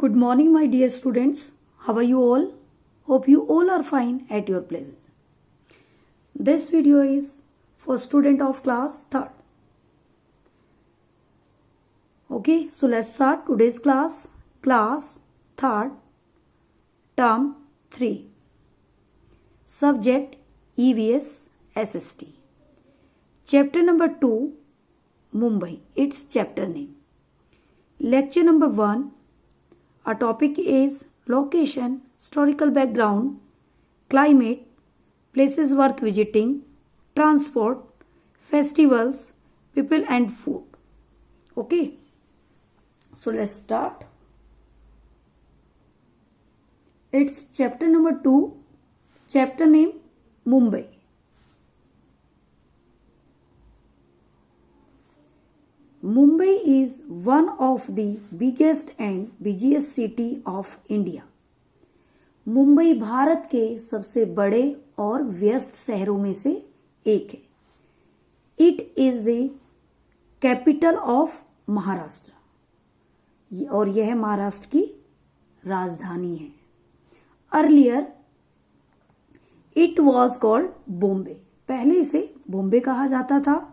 Good morning, my dear students. How are you all? Hope you all are fine at your places. This video is for student of class 3rd. Okay, so let's start today's class. Class 3rd, term 3. Subject EVS SST. Chapter number 2, Mumbai. Its chapter name. Lecture number 1. Our topic is location, historical background, climate, places worth visiting, transport, festivals, people and food. Okay. So let's start. It's chapter number 2. Chapter name Mumbai. Mumbai is one of the biggest and busiest city of India. Mumbai Bharat के सबसे बड़े और व्यस्त शहरों में से एक है. It is the capital of Maharashtra और यह महाराष्ट्र की राजधानी है. Earlier it was called Bombay. पहले इसे बॉम्बे कहा जाता था.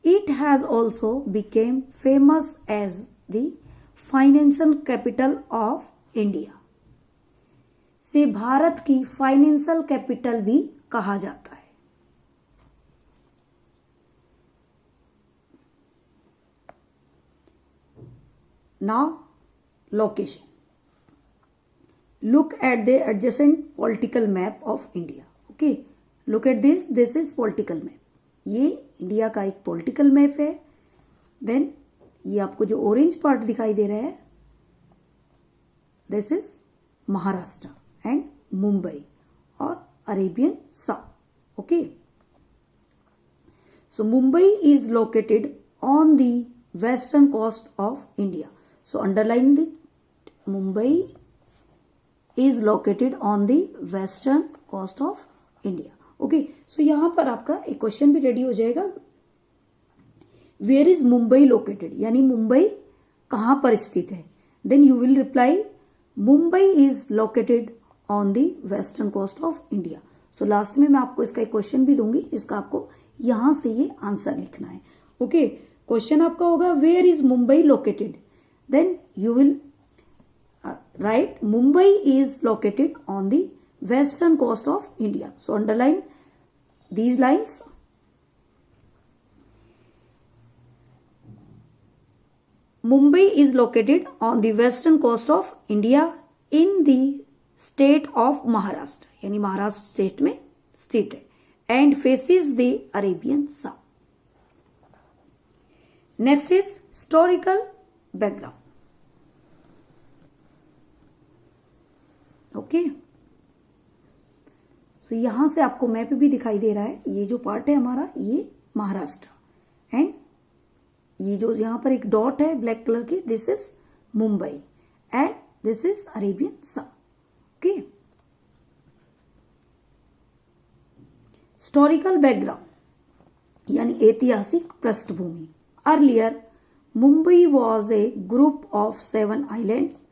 It has also became famous as the financial capital of India. से भारत की फाइनेंशियल कैपिटल भी कहा जाता है. Now location. Look at the adjacent political map of India. Okay, look at this. This is political map. ये India का एक political map है. देन ये आपको जो ऑरेंज पार्ट दिखाई दे रहा है, this is Maharashtra and Mumbai और Arabian Sea. Okay, so Mumbai is located on the western coast of India. So underline the Mumbai is located on the western coast of India. Okay, so यहां पर आपका एक क्वेश्चन भी रेडी हो जाएगा. वेयर इज मुंबई लोकेटेड, यानी मुंबई कहां पर स्थित है. Then you will reply Mumbai is located on the western coast of India. So last में मैं आपको इसका एक क्वेश्चन भी दूंगी जिसका आपको यहां से ये आंसर लिखना है. ओके, क्वेश्चन आपका होगा where is Mumbai located. Then you will write Mumbai is located on the western coast of India. So underline these lines. Mumbai is located on the western coast of India in the state of Maharashtra. यानी Maharashtra state में स्थित है. And faces the Arabian Sea. Next is historical background. Okay. तो यहां से आपको map भी दिखाई दे रहा है. ये जो पार्ट है हमारा, ये महाराष्ट्र एंड ये जो यहां पर एक डॉट है ब्लैक कलर की, this is Mumbai and this is Arabian Sea. Okay, historical background यानी ऐतिहासिक पृष्ठभूमि. Earlier Mumbai was a group of 7 islands.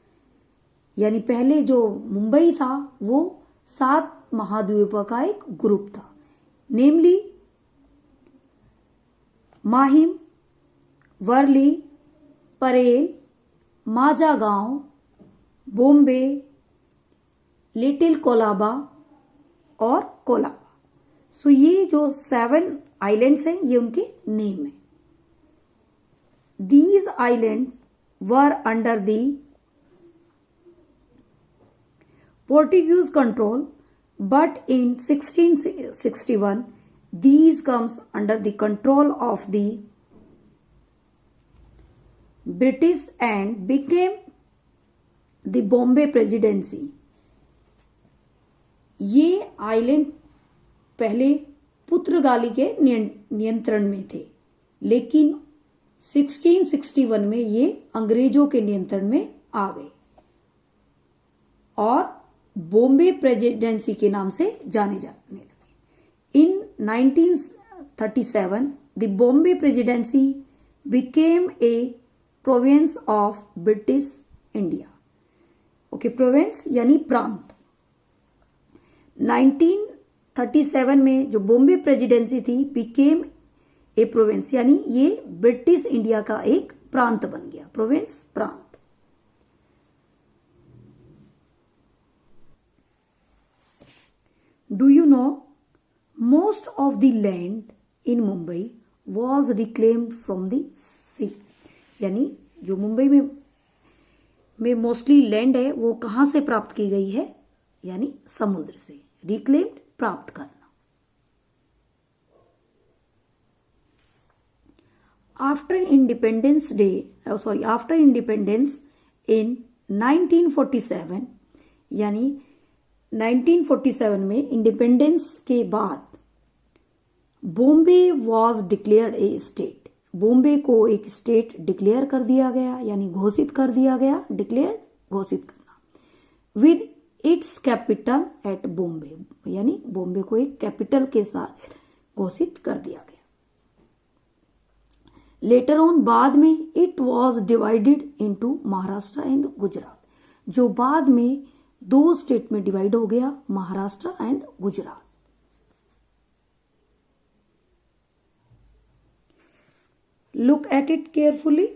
यानी पहले जो मुंबई था वो 7 महाद्वीपों का एक ग्रुप था. नेमली माहिम, वर्ली, परेल, माजागांव, बॉम्बे, लिटिल कोलाबा और कोलाबा. सो ये जो 7 आइलैंड्स हैं ये उनके नेम है. These islands were under the Portuguese control, but in 1661 these comes under the control of the British and became the Bombay Presidency. ये आइलैंड पहले पुर्तगाली के नियंत्रण में थे, लेकिन 1661 में ये अंग्रेजों के नियंत्रण में आ गए और बॉम्बे प्रेसिडेंसी के नाम से जाने जाने लगे. इन 1937 the Bombay presidency became a province of British India. Okay, province यानी प्रांत। 1937 में जो बॉम्बे प्रेसिडेंसी थी बिकेम ए प्रोविंस, यानी ये ब्रिटिश इंडिया का एक प्रांत बन गया, प्रोविंस प्रांत। Do you know most of the land in Mumbai was reclaimed from the sea, यानी जो मुंबई में मोस्टली लैंड है वो कहां से प्राप्त की गई है, यानी समुद्र से। रिक्लेम्ड प्राप्त करना। आफ्टर इंडिपेंडेंस इन 1947, यानी 1947 में इंडिपेंडेंस के बाद Bombay was declared A state, Bombay को एक स्टेट डिक्लेयर कर दिया गया, यानी घोषित कर दिया गया, डिक्लेयर घोषित करना, with its capital eight Bombay, यानी बॉम्बे को एक कैपिटल के साथ घोषित कर दिया गया। लेटर ऑन, बाद में, it was divided into Maharashtra and Gujarat, जो बाद में दो स्टेट में डिवाइड हो गया, Maharashtra and Gujarat. Look at it carefully.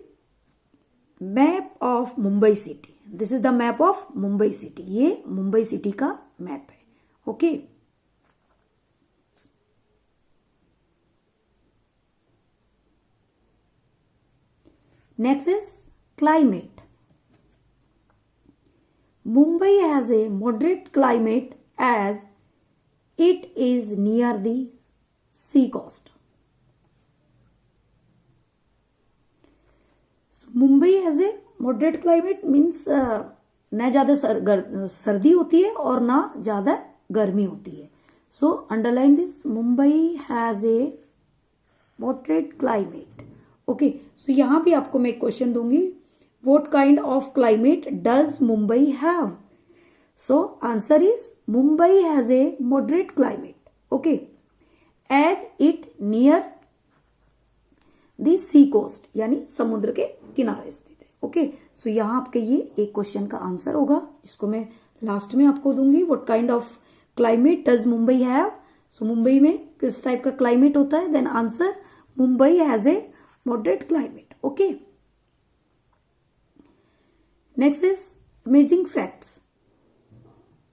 Map of Mumbai city, this is the map of Mumbai city, ये मुंबई सिटी का मैप है। Okay, next is climate. Mumbai has a moderate climate as it is near the sea coast. So, Mumbai has a moderate climate means न ज़्यादा सर्दी होती है और ना ज़्यादा गर्मी होती है। So underline this, Mumbai has a moderate climate. Okay, so यहाँ भी आपको मैं एक क्वेश्चन दूंगी, what kind of climate does Mumbai have? So answer is Mumbai has a moderate climate. Okay, as it near the sea coast, यानी समुद्र के किनारे स्थित है। ओके, सो यहाँ आपके ये एक क्वेश्चन का आंसर होगा, जिसको मैं लास्ट में आपको दूंगी। what kind of climate does Mumbai have? सो मुंबई में किस टाइप का क्लाइमेट होता है? Then answer Mumbai has a moderate climate. Okay, next is amazing facts.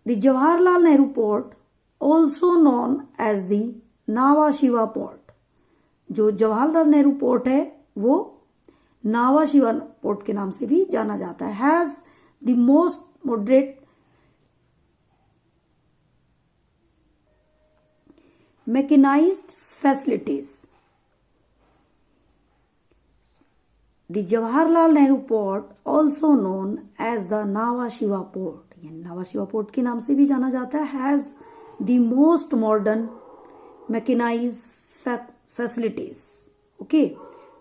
The Jawaharlal Nehru port, also known as the Nhava Sheva port, जो जवाहरलाल नेहरू पोर्ट है वो नावा शिवा पोर्ट के नाम से भी जाना जाता है, has the most moderate mechanized facilities. The Jawaharlal Nehru Port, also known as the Nhava Sheva Port, यानी नावा शिवा पोर्ट के नाम से भी जाना जाता है, has the most modern mechanized facilities. Okay,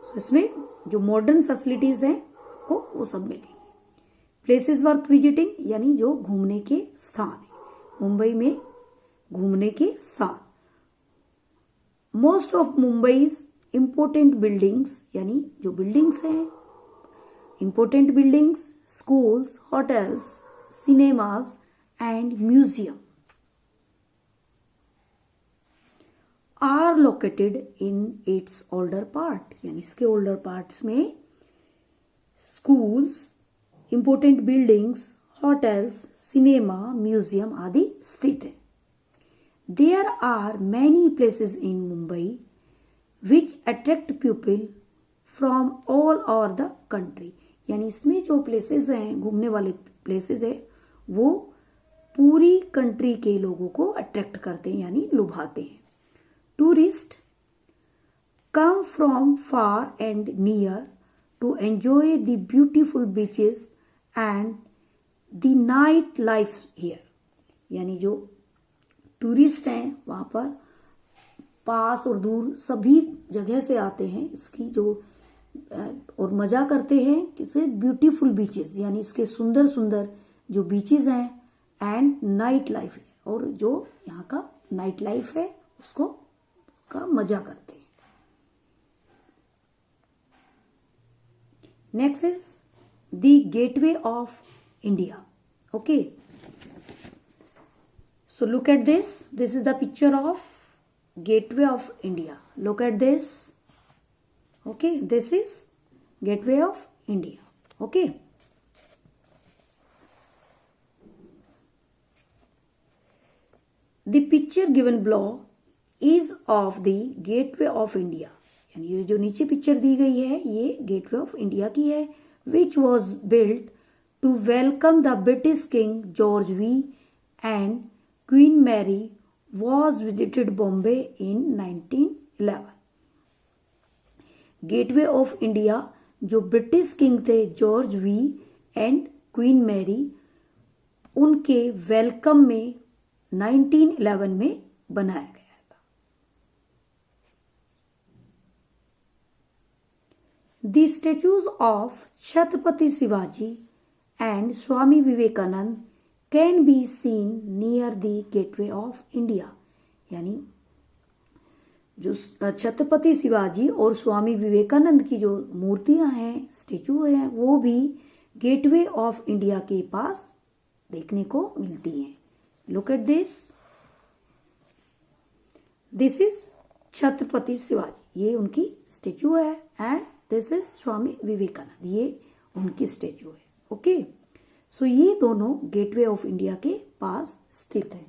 so इसमें जो मॉडर्न फैसिलिटीज हैं वो सब मिलेंगी। प्लेसेस वर्थ विजिटिंग, यानी जो घूमने के स्थान है, मुंबई में घूमने के स्थान। Most of Mumbai's important buildings, यानी जो बिल्डिंग्स हैं, important buildings, schools, hotels, cinemas and museum are located in its older part, यानी इसके ओल्डर पार्ट्स में schools, important buildings, hotels, cinema, museum आदि स्थित है। There are many places in Mumbai which attract people from all over the country, यानी इसमें जो places हैं, घूमने वाले प्लेसेस है, वो पूरी कंट्री के लोगों को अट्रैक्ट करते हैं, यानी लुभाते हैं। Tourist come from far and near to enjoy the beautiful beaches and the night life here, यानी जो टूरिस्ट हैं वहां पर पास और दूर सभी जगह से आते हैं, इसकी जो और मजा करते हैं किसे, ब्यूटीफुल बीचेस, यानी इसके सुंदर सुंदर जो बीचेस हैं, एंड नाइट लाइफ है, और जो यहाँ का नाइट लाइफ है उसको का मजा करते हैं। Next is the gateway of India. Okay, so look at this. This is the picture of Gateway of India. Look at this. Okay, this is Gateway of India. Okay, the picture given below is of the Gateway of India. यानी ये जो नीचे picture दी गई है ये gateway of India की है, which was built to welcome the British King George V and Queen Mary was visited Bombay in 1911. Gateway of India जो ब्रिटिश किंग थे George V and Queen Mary, उनके वेलकम में 1911 में बनाया गया. The statues of Chhatrapati Shivaji and Swami Vivekanand can be seen near the Gateway of India. यानी जो छत्रपति शिवाजी और स्वामी विवेकानंद की जो मूर्तियां हैं, स्टेचू हैं, वो भी गेटवे ऑफ इंडिया के पास देखने को मिलती हैं. Look at this. This is Chhatrapati Shivaji, ये उनकी स्टेचू है, and this is Swami Vivekananda, ये उनकी स्टेचू है. ओके, सो ये दोनों गेटवे ऑफ इंडिया के पास स्थित है.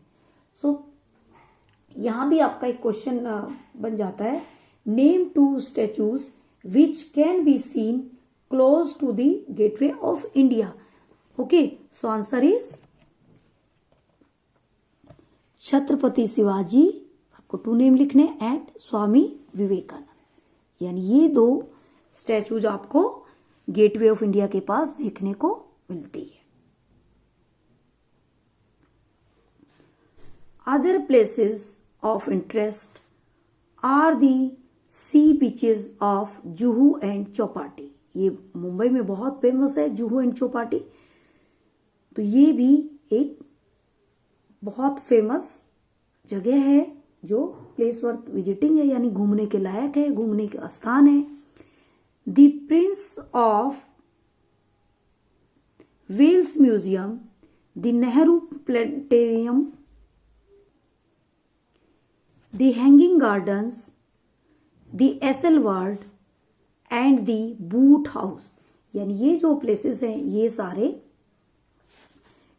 सो यहां भी आपका एक क्वेश्चन बन जाता है, name 2 statues which can be seen close to the gateway of India. Okay, so answer is Chhatrapati Shivaji, आपको 2 नेम लिखने, एंड स्वामी विवेकानंद. यानी ये 2 स्टैचूज आपको गेटवे ऑफ इंडिया के पास देखने को मिलती है. Other places of interest are the sea beaches of Juhu and Chowpatty. ये मुंबई में बहुत फेमस है, जुहू एंड चौपाटी. तो ये भी एक बहुत फेमस जगह है जो प्लेस वर्थ विजिटिंग है, यानी घूमने के लायक है, घूमने का स्थान है. The Prince of Wales Museum, the Nehru Planetarium, the Hanging Gardens, the SL World and the Boot House. यानी ये जो प्लेसेस हैं ये सारे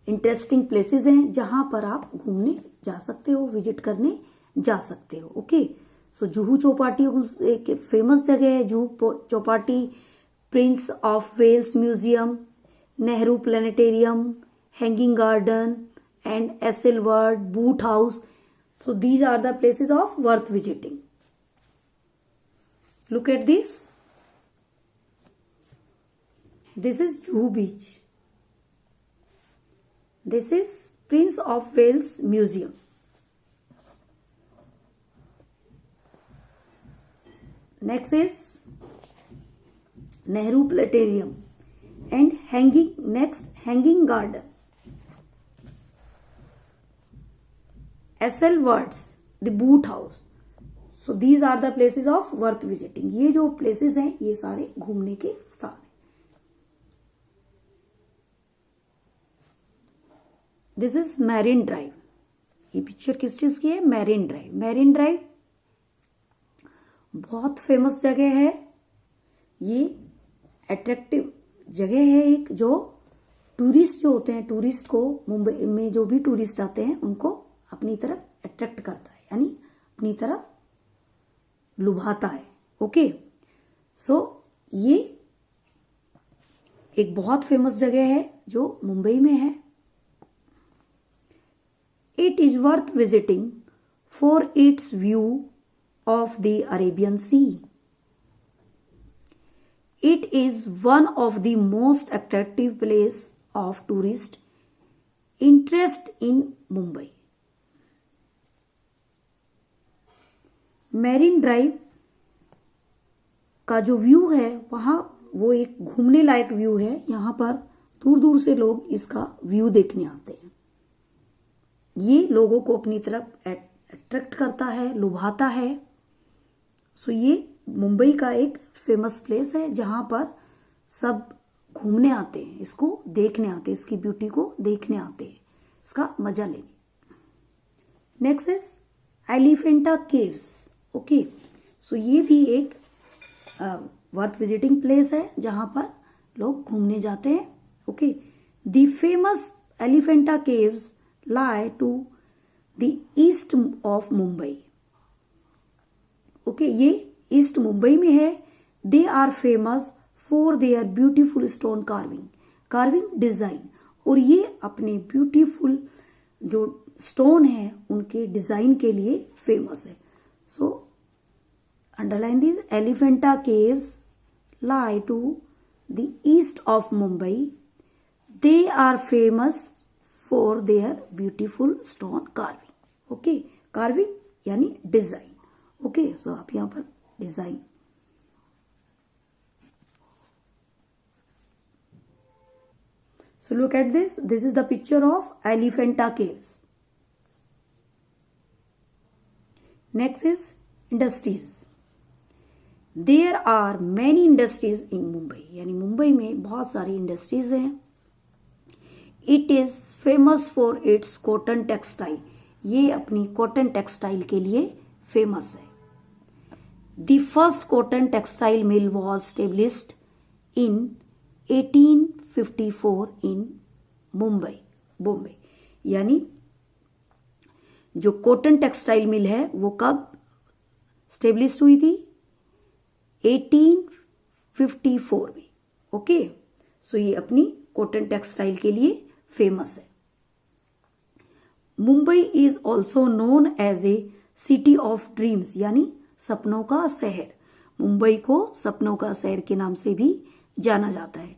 इंटरेस्टिंग प्लेसेस हैं जहां पर आप घूमने जा सकते हो, विजिट करने जा सकते हो. ओके, सो जुहू चौपाटी एक फेमस जगह है. Juhu Chowpatty, Prince of Wales Museum, Nehru Planetarium, Hanging Garden and Essel World, boat house. So these are the places of worth visiting. Look at this. This is Juhu beach. This is Prince of Wales Museum. Next is Nehru Planetarium and Hanging Gardens. SL Words, the Boot House. So these are the places of worth visiting. ये जो places हैं ये सारे घूमने के स्थान हैं. This is Marine Drive. ये पिक्चर किस चीज की है? Marine Drive. Marine Drive बहुत फेमस जगह है. ये अट्रैक्टिव जगह है एक, जो टूरिस्ट जो होते हैं, टूरिस्ट को, मुंबई में जो भी टूरिस्ट आते हैं उनको अपनी तरफ अट्रैक्ट करता है, यानी अपनी तरफ लुभाता है. ओके, सो ये एक बहुत फेमस जगह है जो मुंबई में है. It is worth visiting for its view of the Arabian Sea. It is one of the most attractive place of tourist interest in Mumbai. Marine Drive का जो व्यू है वहां, वो एक घूमने लायक व्यू है. यहां पर दूर दूर से लोग इसका व्यू देखने आते हैं. ये लोगों को अपनी तरफ अट्रैक्ट करता है, लुभाता है. सो ये मुंबई का एक फेमस प्लेस है जहां पर सब घूमने आते हैं, इसको देखने आते हैं, इसकी ब्यूटी को देखने आते हैं, इसका मजा लेने। Next is Elephanta Caves. Okay, so ये भी एक वर्थ विजिटिंग प्लेस है जहां पर लोग घूमने जाते हैं। Okay, the famous Elephanta caves lie to the east of Mumbai. Okay, ये ईस्ट मुंबई में है। They are famous for their beautiful stone carving design, और ये अपने ब्यूटीफुल जो स्टोन है उनके डिजाइन के लिए फेमस है। So underline this, Elephanta caves lie to the east of Mumbai. They are famous for their beautiful stone carving. Okay, carving यानी डिजाइन। ओके, सो आप यहां पर design. So look at this. This is the picture of Elephanta Caves. Next is industries. There are many industries in Mumbai. यानी मुंबई में बहुत सारी industries हैं। It is famous for its cotton textile. ये अपनी कॉटन टेक्सटाइल के लिए famous है। The first cotton textile mill was established in 1854 in Bombay. यानी जो कॉटन टेक्सटाइल मिल है वो कब स्टेब्लिश हुई थी? 1854 में। ओके, सो ये अपनी कॉटन टेक्सटाइल के लिए फेमस है। Mumbai is also known as a city of dreams, यानी सपनों का शहर। मुंबई को सपनों का शहर के नाम से भी जाना जाता है।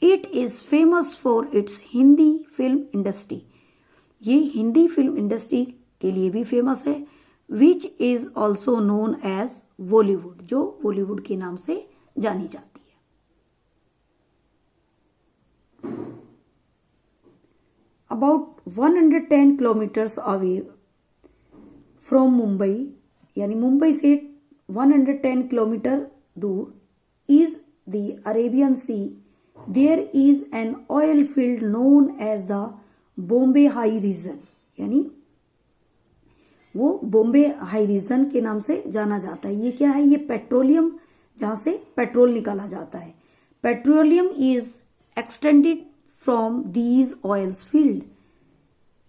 It is famous for its Hindi film industry. ये हिंदी फिल्म इंडस्ट्री के लिए भी फेमस है। Which is also known as Bollywood, जो बॉलीवुड के नाम से जानी जाती है। About 110 kilometres away from Mumbai, यानी मुंबई से 110 किलोमीटर दूर is the Arabian sea. There is an oil field known as the Bombay high region, यानी वो बॉम्बे हाई रीजन के नाम से जाना जाता है। ये क्या है? ये पेट्रोलियम, जहां से पेट्रोल निकाला जाता है। Petroleum is extended from these oils field,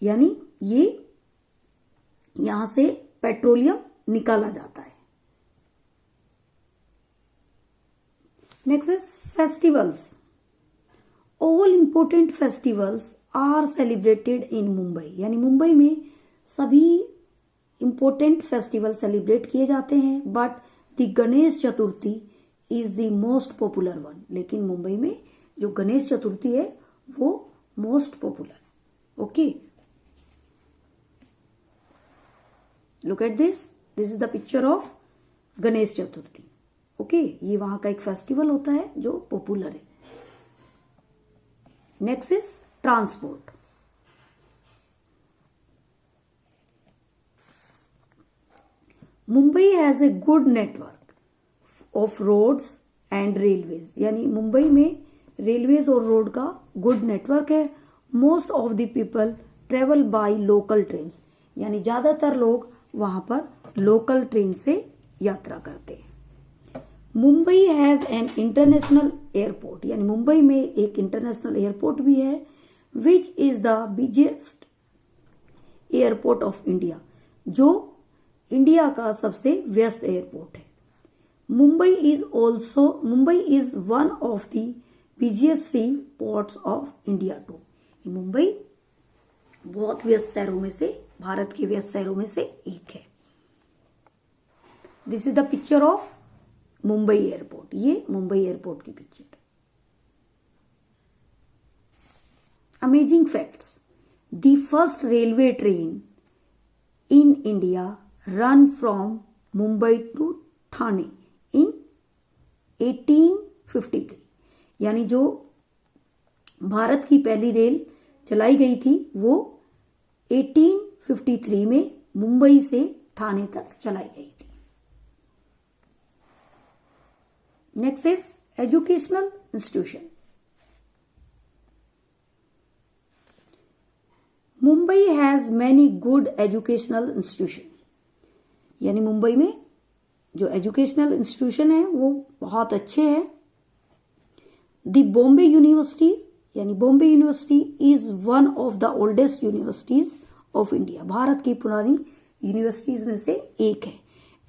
यानी ये यहां से पेट्रोलियम निकाला जाता है। Next is festivals. All important festivals are celebrated in Mumbai, यानी मुंबई में सभी इंपोर्टेंट फेस्टिवल सेलिब्रेट किए जाते हैं। But the Ganesh Chaturthi is the most popular one, लेकिन मुंबई में जो गणेश चतुर्थी है वो most popular. Okay, look at this is the picture of Ganesh Chaturthi. Okay, ये वहां का एक फेस्टिवल होता है जो पॉपुलर है। Next is transport. Mumbai has a good network of roads and railways, यानी मुंबई में रेलवेज और रोड का गुड नेटवर्क है। Most of the people travel by local train, यानी ज्यादातर लोग वहां पर लोकल ट्रेन से यात्रा करते हैं। Mumbai has an international airport, यानी मुंबई में एक इंटरनेशनल एयरपोर्ट भी है। Which is the biggest airport of India, जो इंडिया का सबसे व्यस्त एयरपोर्ट है। Mumbai is one of the busiest sea ports of India too. Mumbai बहुत व्यस्त शहरों में से, भारत के व्यस्त शहरों में से एक है। This is the picture of Mumbai airport. ये मुंबई एयरपोर्ट की picture. Amazing facts. The first railway train in India run from Mumbai to Thane in 1853, यानी जो भारत की पहली रेल चलाई गई थी वो 1853 में मुंबई से थाने तक चलाई गई थी। Next is educational institution. Mumbai has many good educational institution, यानी मुंबई में जो एजुकेशनल इंस्टीट्यूशन है वो बहुत अच्छे हैं. द बॉम्बे यूनिवर्सिटी, यानी Bombay University is one of the oldest universities of India, Bharat की पुरानी यूनिवर्सिटीज में से एक है.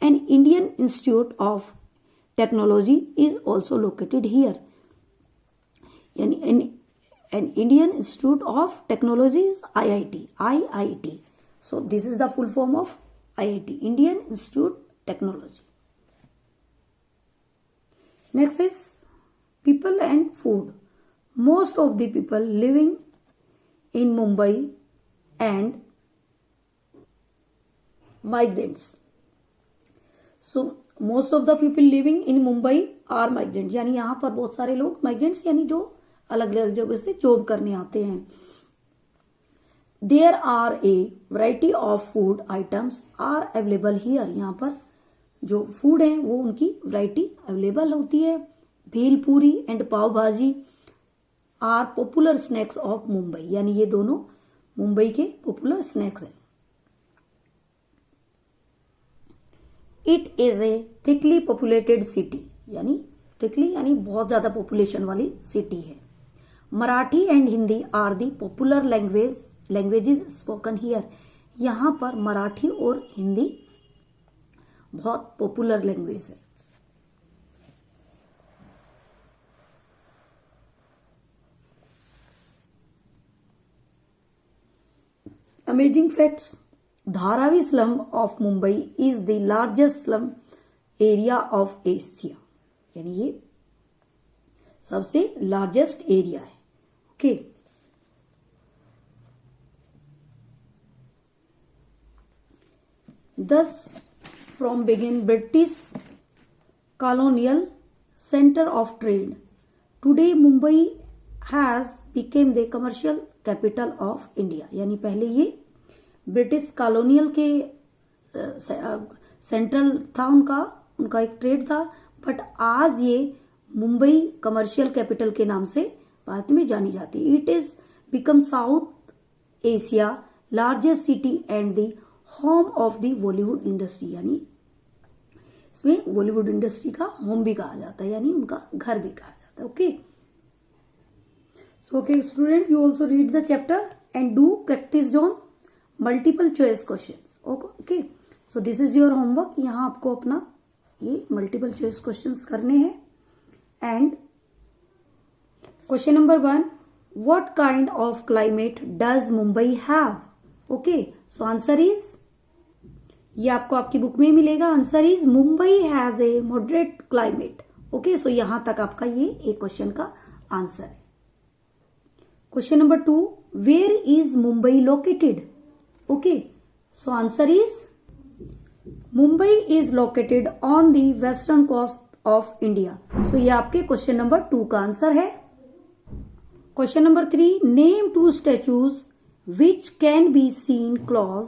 An Indian Institute of Technology is also located here, यानी an Indian Institute of Technology is IIT. So this is the full form of IIT, Indian Institute Technology. Next is people and food. Most of the people living in Mumbai and migrants. So most of the people living in Mumbai are migrants, यानी यहाँ पर बहुत सारे लोग migrants यानी जो अलग अलग जगह से जॉब करने आते हैं. There are a variety of food items are available here. यहाँ पर जो फूड है वो उनकी वैरायटी अवेलेबल होती है. Bhelpuri and pav bhaji are popular snacks of Mumbai, यानी ये दोनों मुंबई के पॉपुलर स्नैक्स हैं. It is a thickly populated city, यानी थिकली यानी बहुत ज्यादा पॉपुलेशन वाली सिटी है. Marathi and Hindi are the popular languages spoken here. यहाँ पर मराठी और हिंदी बहुत पॉपुलर लैंग्वेज है. Amazing facts. Dharavi slum of Mumbai is the largest slum area of Asia, यानी ये सबसे लार्जेस्ट एरिया है. Okay. Thus from begin British colonial center of trade. Today Mumbai has became the commercial capital of India, यानी पहले ये British colonial के central था, उनका एक ट्रेड था, बट आज ये मुंबई कमर्शियल कैपिटल के नाम से भारत में जानी जाती है. It is become south Asia largest city and the home of the Bollywood industry, यानी इसमें बॉलीवुड इंडस्ट्री का होम भी कहा जाता है, यानी उनका घर भी कहा जाता है. Okay. So okay student, you also read the chapter and do practice on multiple choice question. Okay. So this is your homework. यहाँ आपको अपना ये मल्टीपल चॉइस क्वेश्चन करने हैं. And question number 1, what kind of climate does Mumbai have? Okay, so answer is, ये आपको आपकी book में मिलेगा. Answer is Mumbai has a moderate climate. Okay, so यहां तक आपका ये एक क्वेश्चन का आंसर है. Question number 2, where is Mumbai located? Okay, so answer is Mumbai is located on the western coast of India. So ये आपके क्वेश्चन नंबर 2 का आंसर है. Question number 3, name 2 statues which can be seen close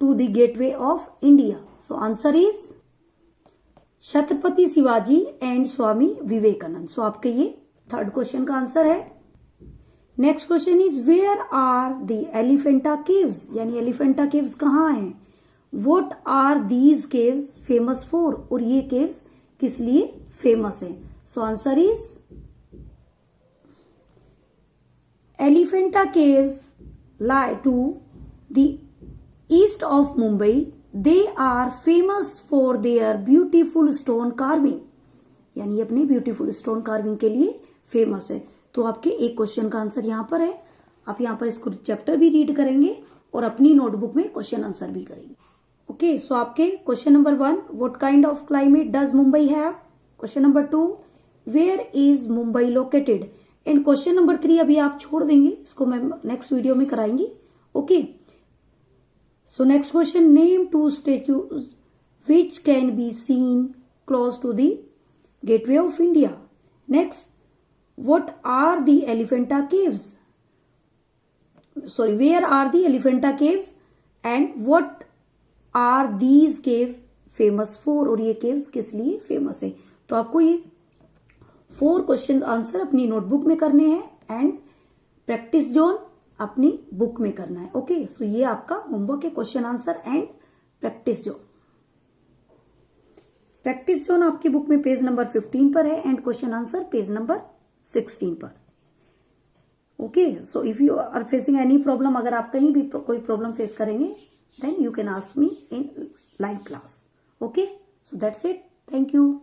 to the gateway of India. So answer is Chhatrapati Shivaji and Swami Vivekananda. So आपके ये third question का answer है. Next question is where are the Elephanta caves, यानी Elephanta caves कहाँ हैं? What are these caves famous for, और ये caves किस लिए फेमस है? So answer is Elephanta caves lie to the east of Mumbai. They are famous for their beautiful stone carving, यानी अपने ब्यूटीफुल स्टोन कार्विंग के लिए फेमस है. तो आपके एक क्वेश्चन का आंसर यहाँ पर है. आप यहाँ पर इसको चैप्टर भी रीड करेंगे और अपनी नोटबुक में क्वेश्चन आंसर भी करेंगे. ओके, सो आपके question number 1, what kind of climate does Mumbai have? Question number 2, where is Mumbai located? And question number 3 अभी आप छोड़ देंगे, इसको मैं नेक्स्ट वीडियो में कराएंगी. Okay, so next question, name 2 statues which can be seen close to the gateway of India. Next, what are the Elephanta Caves? Sorry, where are the Elephanta Caves and what are these cave famous for, और ये caves किस लिए famous है? तो आपको ये 4 question answer अपनी notebook में करने हैं. एंड प्रैक्टिस जोन अपनी बुक में करना है। ओके, सो ये आपका होमवर्क है, question answer and practice zone. Practice zone आपकी बुक में पेज नंबर 15 पर है and question answer page number 16 पर। Okay, so if you are facing any problem, अगर आप कहीं भी कोई प्रॉब्लम फेस करेंगे then you can ask me in live class. Okay, so that's it, thank you.